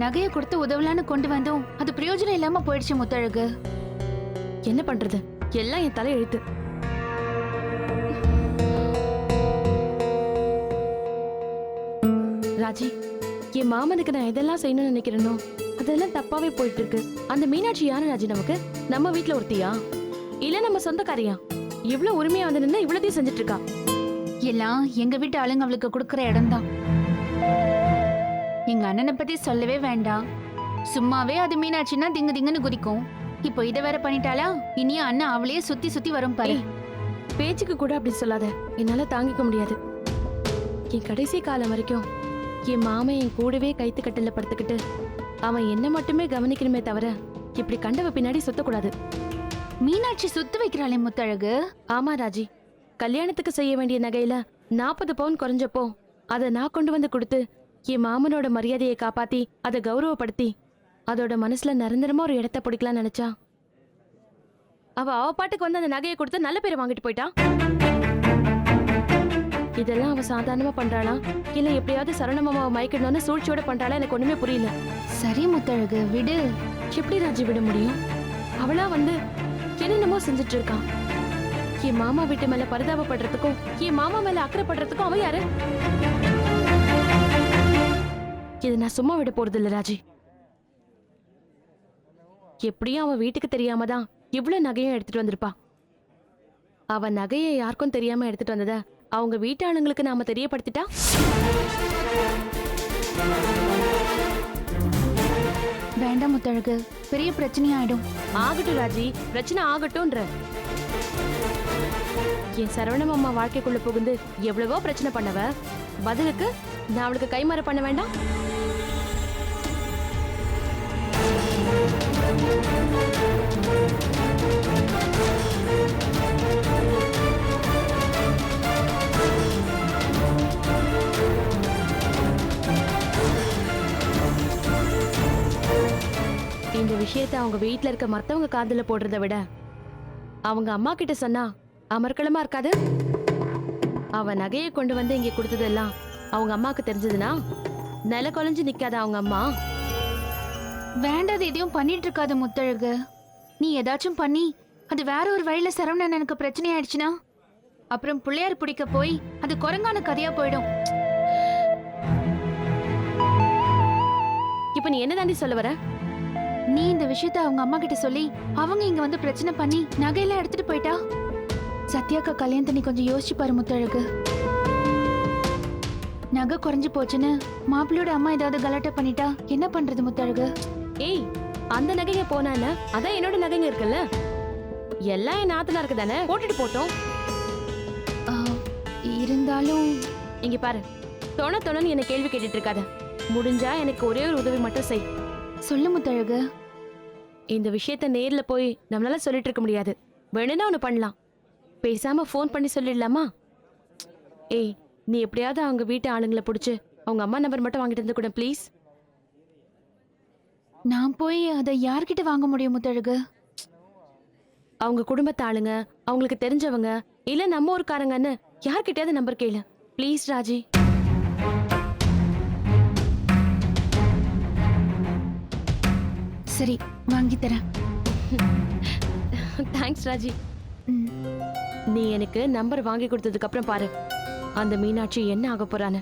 நகையை கொடுத்து உதவலான்னு கொண்டு வந்தோம், அது பிரயோஜனம் இல்லாம போயிடுச்சு முத்தழகு. என்ன பண்றது, எல்லாம் என் தலை எழுத்து. ராஜி, என் மாமனுக்கு நான் எதெல்லாம் செய்யணும்னு நினைக்கிறேனோ அதெல்லாம் தப்பாவே போயிட்டு இருக்கு. அந்த மீனாட்சி யாரு ராஜி நமக்கு? நம்ம வீட்டுல ஒருத்தியா, இல்ல நம்ம சொந்தக்காரியா? இவ்வளவு உரிமையா வந்து நின்று இவ்வளத்தையும் செஞ்சுட்டு இருக்கா. எல்லாம் எங்க வீட்டு ஆளுங்க அவளுக்கு கொடுக்கற இடம்தான். எங்க அண்ணனை பத்தி சொல்லவே வேண்டாம். சும்மாவே அது மீனாட்சின்னா திங்கு திங்குன்னு குதிக்கும். இப்போ இதை வேற பண்ணிட்டாளா, இனியும் அண்ணன் அவளையே சுத்தி சுத்தி வரும் பாரு. பேச்சுக்கு கூட அப்படி சொல்லாத, என்னால தாங்கிக்க முடியாது. என் கடைசி காலம் வரைக்கும் என் மாமன் என் கூடவே கைத்து கட்டில படுத்துக்கிட்டு அவன் என்ன மட்டுமே கவனிக்கணுமே தவிர இப்படி கண்டவ பின்னாடி சுத்தக்கூடாது. மீனாட்சி சுத்து வைக்கிறாளே முத்தழகு. ஆமா ராஜி, கல்யாணத்துக்கு செய்ய வேண்டிய நகையில 40 பவுன் குறைஞ்சப்போ அதை நான் கொண்டு வந்து கொடுத்து என் மாமனோட மரியாதையை காப்பாத்தி அதை கௌரவப்படுத்தி அதோட மனசுல நிரந்தரமா ஒரு இடத்த பிடிக்கலாம் நினைச்சா அவ பாட்டுக்கு வந்து அந்த நகையை கொடுத்து நல்ல பேரை வாங்கிட்டு போயிட்டா. இதெல்லாம் அவ சாதாரணமா பண்றாளா, இல்ல எப்படியாவது சரணமாவை மயக்கணும்னு சூழ்ச்சியோட பண்றாளா, எனக்கு ஒண்ணுமே புரியல. சரி முத்தழகு, விடு. எப்படி ராஜி விட முடியும்? அவளா வந்து என்னென்னமோ செஞ்சுட்டு இருக்கான். என் மாமா வீட்டு மேல பரிதாபப்படுறதுக்கும் என் மாமா மேல அக்கறைப்படுறதுக்கும் அவ யாரு? இதை நான் சும்மா விட போறது இல்ல ராஜி. எப்படியும் அவன் வீட்டுக்கு தெரியாம தான் இவ்வளவு நகையும் எடுத்துட்டு வந்திருப்பா. அவ நகையை யாருக்கும் தெரியாம எடுத்துட்டு வந்தத அவங்க வீட்டாளுங்களுக்கு நாம தெரியப்படுத்திட்டா வேண்டாம் முத்தழகு, பெரிய பிரச்சனையாயிடும். ஆகட்டும் ராஜி, பிரச்சனை ஆகட்டும்ன்ற. என் சரவணம் அம்மா வாழ்க்கைக்குள்ள புகுந்து எவ்வளவோ பிரச்சனை பண்ணவ, பதிலுக்கு நான் அவளுக்கு கைமாற பண்ண வேண்டாம். இந்த விஷயத்தை அவங்க வீட்டுல இருக்க மத்தவங்க காதுல போடுறத விட அவங்க அம்மா கிட்ட சொன்னா அமர்க்களமா இருக்காது? அவ நகையை கொண்டு வந்து இங்க கொடுத்ததெல்லாம் அவங்க அம்மாக்கு தெரிஞ்சதுன்னா நில குலைஞ்சு நிக்காத அவங்க அம்மா. வேண்டாத எதையும் பண்ணிட்டு இருக்காத முத்தழகு. நீ ஏதாச்சும் பண்ணி அது வேற ஒரு வழியில சரவணன் எனக்கு பிரச்சனை ஆயிடுச்சுன்னா அப்புறம் பிள்ளையார் பிடிக்க போய் அது குரங்கான கதையா போயிடும். இப்ப நீ என்ன தாண்டி சொல்ல வர? நீ இந்த விஷயத்த அவங்க அம்மா கிட்ட சொல்லி அவங்க இங்க வந்து பிரச்சனை பண்ணி நகையெல்லாம் எடுத்துட்டு போயிட்டா சத்யாக்கா கல்யாணத்தை நீ கொஞ்சம் யோசிச்சு பாரு முத்தழகு. நகை குறைஞ்சு போச்சுன்னு மாப்பிள்ளையோட அம்மா ஏதாவது கலாட்டை பண்ணிட்டா என்ன பண்றது முத்தழகு? ஏய், அந்த நகைங்க போனால அதான் என்னோட நகைங்க இருக்குல்ல, எல்லாம் என் நாத்தனாருக்கு தானே, போட்டுட்டு போட்டோம். இருந்தாலும் இங்க பாரு, தொணன்னு என்ன கேள்வி கேட்டுட்டு இருக்காத. முடிஞ்சா எனக்கு ஒரே ஒரு உதவி மட்டும் செய். சொல்லு முத்தழகு. இந்த விஷயத்த நேர்ல போய் நம்மளால சொல்லிட்டு இருக்க முடியாது. வேணும்னா ஒண்ணு பண்ணலாம், பேசாம ஃபோன் பண்ணி சொல்லிடலாமா? ஏய், நீ எப்படியாவது அவங்க வீட்டு ஆளுங்களை பிடிச்சு அவங்க அம்மா நம்பர் மட்டும் வாங்கிட்டு வந்து கூட ப்ளீஸ். நான் போய் அதை யார்கிட்ட வாங்க முடியும் முத்தழகு? அவங்க குடும்பத்து ஆளுங்க, அவங்களுக்கு தெரிஞ்சவங்க, இல்ல நம்ம ஊருக்காரங்கன்னு யார்கிட்டயாவது நம்பர் கேளு ப்ளீஸ் ராஜி. சரி, வாங்கி தரேன். தேங்க்ஸ் ராஜி. நீ எனக்கு நம்பர் வாங்கி கொடுத்ததுக்கு அப்புறம் பாரு அந்த மீனாட்சி என்ன ஆக போறான்னு.